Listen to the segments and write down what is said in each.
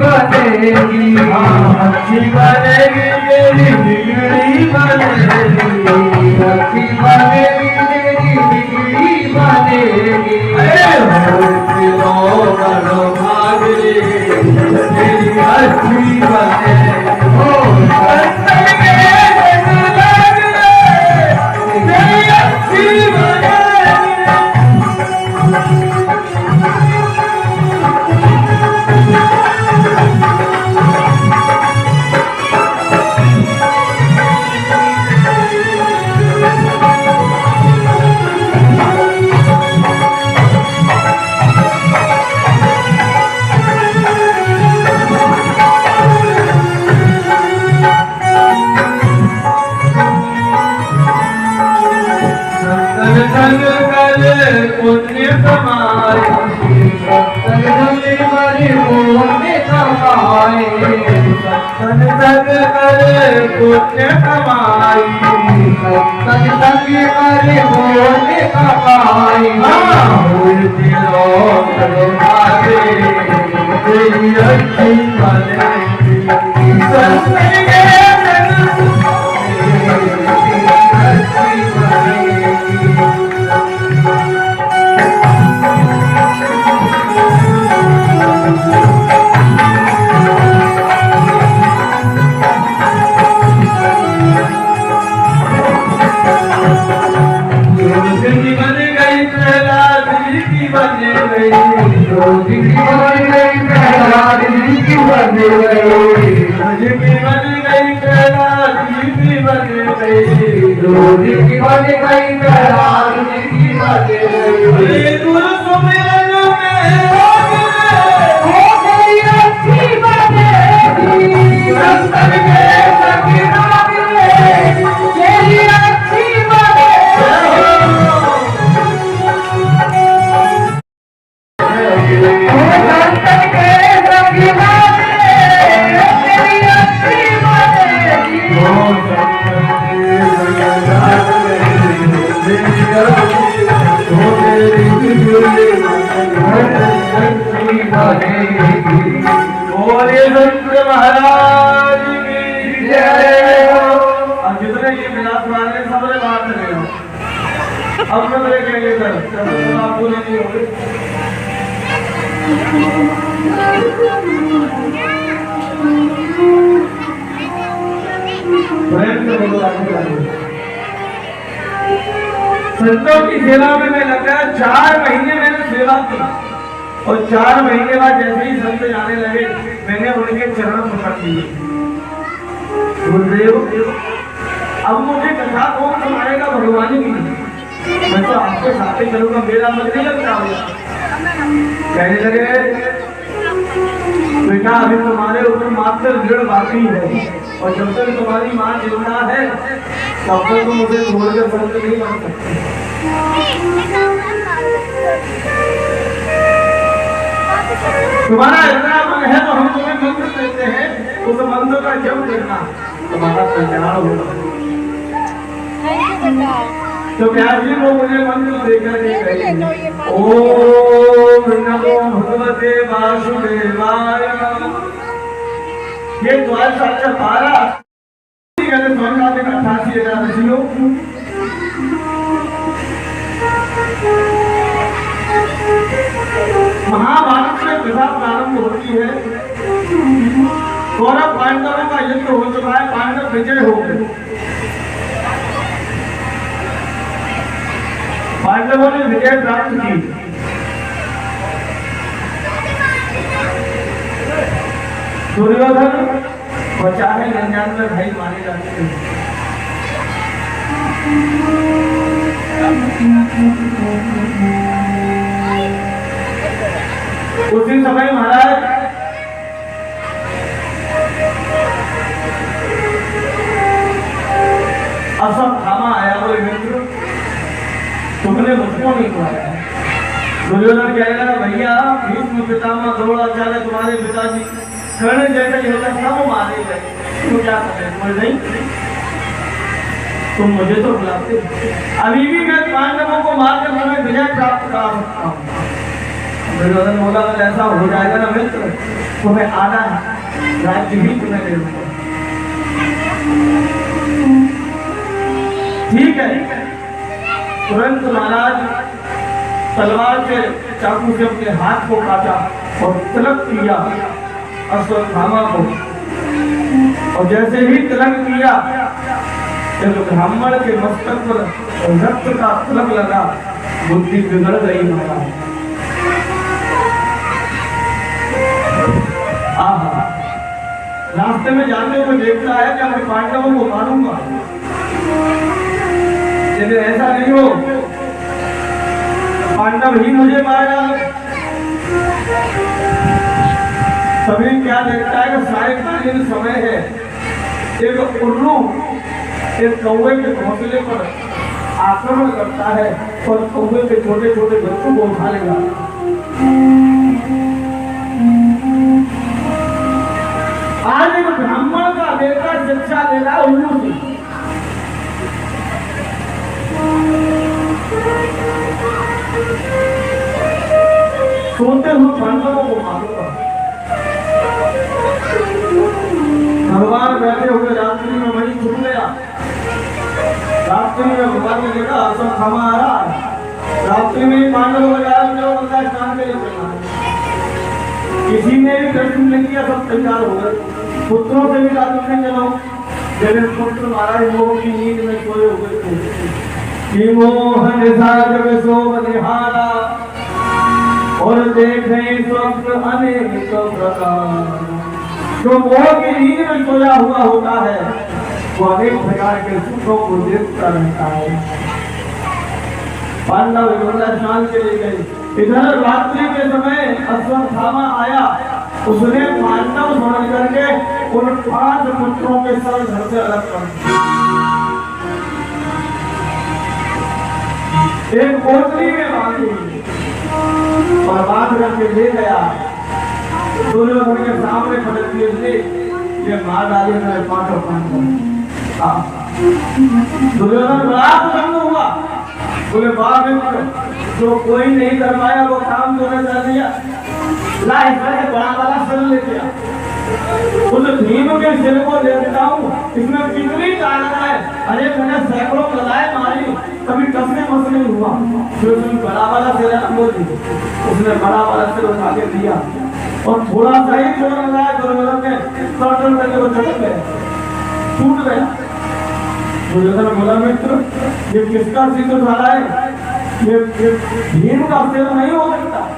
बनेगी, अच्छी बनेगी तेरी बिगड़ी बनेगी, अच्छी बनेगी तेरी बिगड़ी बनेगी। तेरी अच्छी बनेगी, पुण्य कमाए, सत्संग करे पुण्य कमाए, सत्संग करे पुण्य कमाए, सत्संग करे पुण्य कमाए। तेरी अच्छी बनेगी, सत्संग महाराज की जय। अब जितने ये विलास वाले सबने बात चले हो, अब सब देखेंगे सर, आप बोले नहीं होंगे। संतों की सेवा में मैं लगा 4 महीने मैंने सेवा की, और 4 महीने बाद जैसे ही संत जाने लगे मैंने उनके चरण पकड़ लिए। गुरुदेव अब मुझे कथा कौन सुनाएगा भगवान की, मैं तो आपके साथ ही चलूंगा, मेरा मन नहीं लगता। कहने लगे बेटा अभी तुम्हारे ऊपर मात्र ऋण बाकी है, और जब तक तुम्हारी माँ जिंदा है तब तक तुम मुझे छोड़कर संत नहीं बन सकते। तुम्हारा इतना मन है तो हम तुम्हें मंत्र देते हैं, उस मंत्र का जप करना तुम्हारा कल्याण होगा। तो प्यार जी वो मुझे मंत्र देकर के कहे ओम नमो भगवते वासुदेवाय। ये द्वार साचा 12 स्वर्गाधिक 88,000 ऋषियों महाभारत से कथा प्रारंभ होती है। कौरव पांडवों का युद्ध हो चुका है, पांडव विजय हो गए। पांडवों ने विजय प्राप्त की। दुर्योधन बचा है, 99 भाई मारे जाते हैं। उसी समय महाराज अश्वत्थामा आया, बोले मित्र तुमने मुझको नहीं बुलाया। दुर्योधन कहने लगा भैया भीष्म पितामह द्रोणाचार्य तुम्हारे पिताजी कर्ण जैसे योद्धा सब मारे गए, तुम क्या करें? बोले नहीं तुम मुझे तो बुलाते, अभी भी मैं पांडवों को मारकर तुम्हें विजय प्राप्त करा सकता हूँ। दुर्योधन बोला अगर ऐसा हो जाएगा ना मित्र, तुम्हें आना है, राज्य भी तुम्हें दे दूंगा। ठीक है। तुरंत महाराज तलवार से चाकू से अपने हाथ को काटा और तिलक किया अश्वत्थामा को। और जैसे ही तिलक किया, जब ब्राह्मण के मस्तक पर रक्त का तिलक लगा, बुद्धि बिगड़ गई महाराज। रास्ते में जाते हुए देखता है कि मैं पांडवों को मारूंगा, लेकिन ऐसा नहीं हो, पांडव ही मुझे मार डाले। तभी क्या देखता है कि सायंकालीन समय है, एक उल्लू एक कौवे के घोंसले पर आक्रमण करता है और कौवे के छोटे छोटे बच्चों को उठा लेगा। आज एक ब्राह्मण का बेटा शिक्षा ले रहा उल्लू से। सोते हुए पांडवों को मारूंगा। भगवान बैठे हुए रात्रि में वही छुप गया। रात्रि में भगवान ने देखा अश्वत्थामा आ रहा है। रात्रि में पांडव गंगा स्नान के लिए चलना। किसी ने भी प्रश्न नहीं किया, सब तैयार हो गए। पुत्रों से भी रात्रि में चलो, जब पुत्र महाराज लोगों की नींद में सोए हुए थे। मोहन साजब सो बलिहारा और देखे स्वप्न अनेक प्रकार। जो मोह की नींद में सोया हुआ होता है, वो अनेक प्रकार के सुखों को देखता रहता है। पांडव गंगा स्नान के लिए गए। इधर रात्रि के समय अश्वत्थामा आया। उसने पांडव समझ करके उन 5 पुत्रों के सर घर से अलग कर दिया। एक पोटली में बांधी और बांध करके ले गया। दुर्योधन के सामने खड़े थे, ये मार डाले मेरे 5 पांडव। दुर्योधन बड़ा प्रसन्न हुआ, बोले वाह मित्र, जो कोई नहीं कर पाया वो काम तूने कर दिया। ला इसमें बड़ा वाला सिर लेके आ। उस भीम के सिर को देखता हूँ, इसमें कितनी ताकत है। अरे मैंने सैकड़ों कलाएं मारी, कभी कसने मस नहीं हुआ। फिर उसने बड़ा वाला सिर उसने बड़ा वाला सिर उठा के दिया और थोड़ा सा ही जोर लगाया। दुर्योधन ने सर्टन करके वो चढ़ गए, टूट गया। दुर्योधन बोला मित्र, ये किसका सिर उठा रहा है? ये भीम का सिर नहीं हो सकता।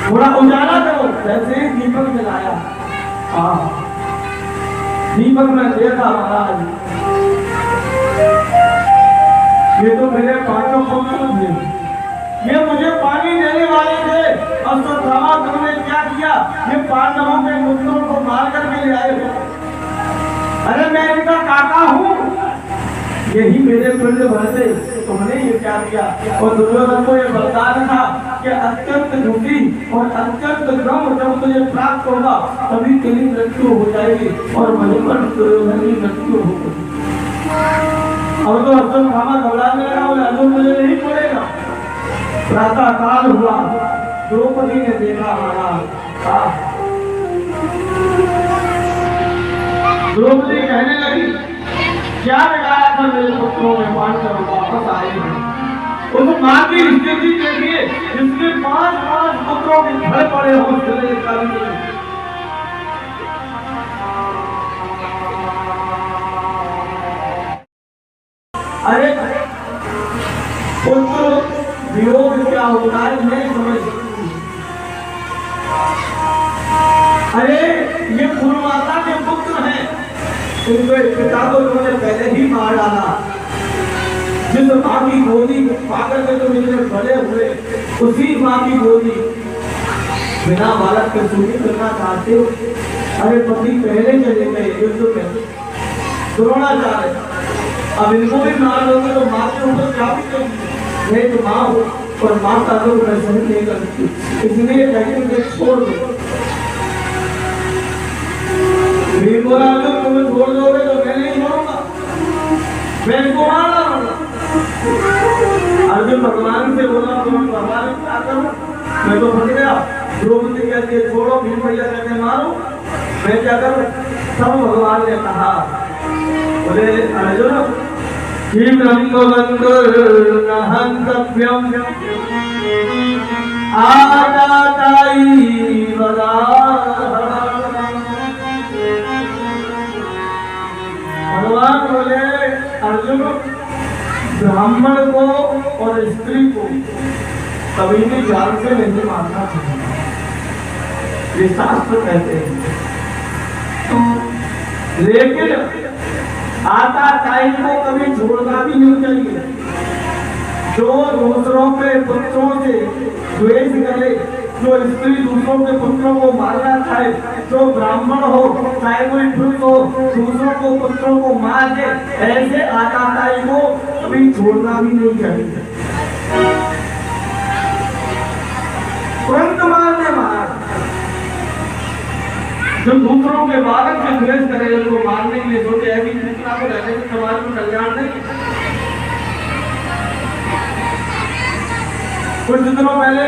थोड़ा उजाला करो। जैसे ही दीपक जलाया, दीपक में देखा महाराज, ये तो मेरे 5 पुत्र थे, ये मुझे पानी देने वाले थे। अश्वत्थामा तुमने क्या किया? ये पांडवों के पुत्रों को मार करके ले आए हो। अरे मैं इनका काका हूँ, यही मेरे पिंड भरते, तुमने ये क्या किया? और दुर्योधन को ये वरदान था कि अत्यंत दुखी और अत्यंत क्रम जब तुझे प्राप्त होगा तभी तेरी मृत्यु हो जाएगी और वहीं पर दुर्योधन की मृत्यु होगी। अब तो अश्वत्थामा घबराने लगा, बोले अर्जुन मुझे नहीं छोड़ेगा। प्रातः काल हुआ, द्रौपदी ने देखा महाराज। द्रौपदी कहने लगी, क्या लगाया था मेरे पुत्रों में? पांडव वापस आए हैं। उस मां की स्थिति देखिए, जिसके 5 पुत्रों के घर पड़े हो। अरे पुत्र वियोग क्या होता है नहीं समझ सकती। अरे ये पूर्वमाता के पुत्र हैं, उनके पिता को तुमने पहले ही मार डाला। जिस माँ की गोदी पाकर के तुम इतने बड़े हुए, उसी माँ की गोदी बिना बालक के सूखी करना चाहते हो। अरे पति पहले चले गए युद्ध में, द्रोणाचार्य, अब इनको भी मार दोगे तो माँ के ऊपर क्या भी करेंगे? नहीं तो माँ हो और माँ का दुख मैं सहन नहीं कर सकती, इसलिए कहते छोड़ दो। बोला तुम्हें छोड़ दोगे तो मैं नहीं छोड़ूंगा, मैं इनको मार डालूंगा। अर्जुन भगवान से बोला, तुम भगवान क्या करो? मैं तो फंस गया। द्रौपदी कहती है छोड़ो, भीम भैया कहते हैं मारो, मैं क्या करूं? तब भगवान ने कहा, बोले अर्जुन कीमं बंधुर्न हन्तव्यम् आदाताई वदा। भगवान बोले अर्जुन ब्राह्मण को और स्त्री को कभी भी जान से नहीं मारना चाहिए, ये शास्त्र कहते हैं। लेकिन आता टाइम को कभी छोड़ना भी नहीं चाहिए। जो दूसरों के पुत्रों से द्वेष करे, जो स्त्री दूसरों के पुत्रों को मारना चाहे, जो ब्राह्मण हो चाहे कोई पुरुष हो दूसरों को पुत्रों को मार दे, ऐसे आताताई को कभी छोड़ना भी नहीं चाहिए। तुरंत मारने मार। जो दूसरों के बालक से द्वेष करे, उनको मारने के लिए सोचे, ऐसी सूचना को रहने से समाज में कल्याण नहीं। कुछ दिनों पहले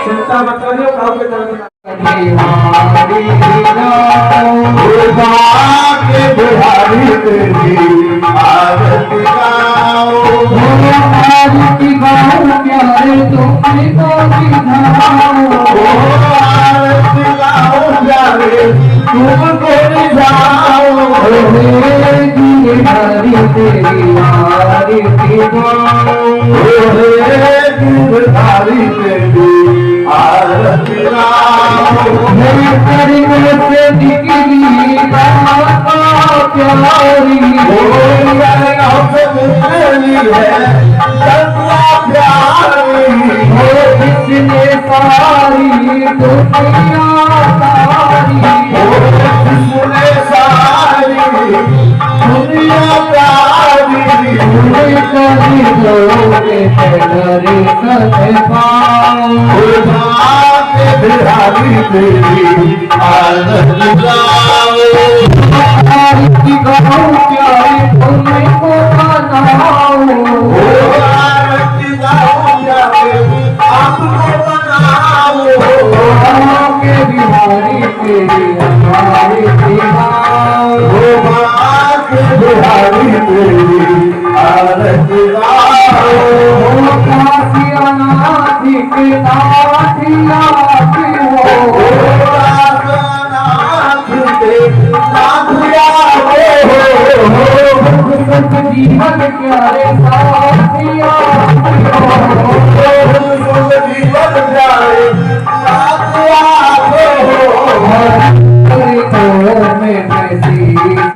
चिंता मत करियो, खाओ के तरफ बिहारी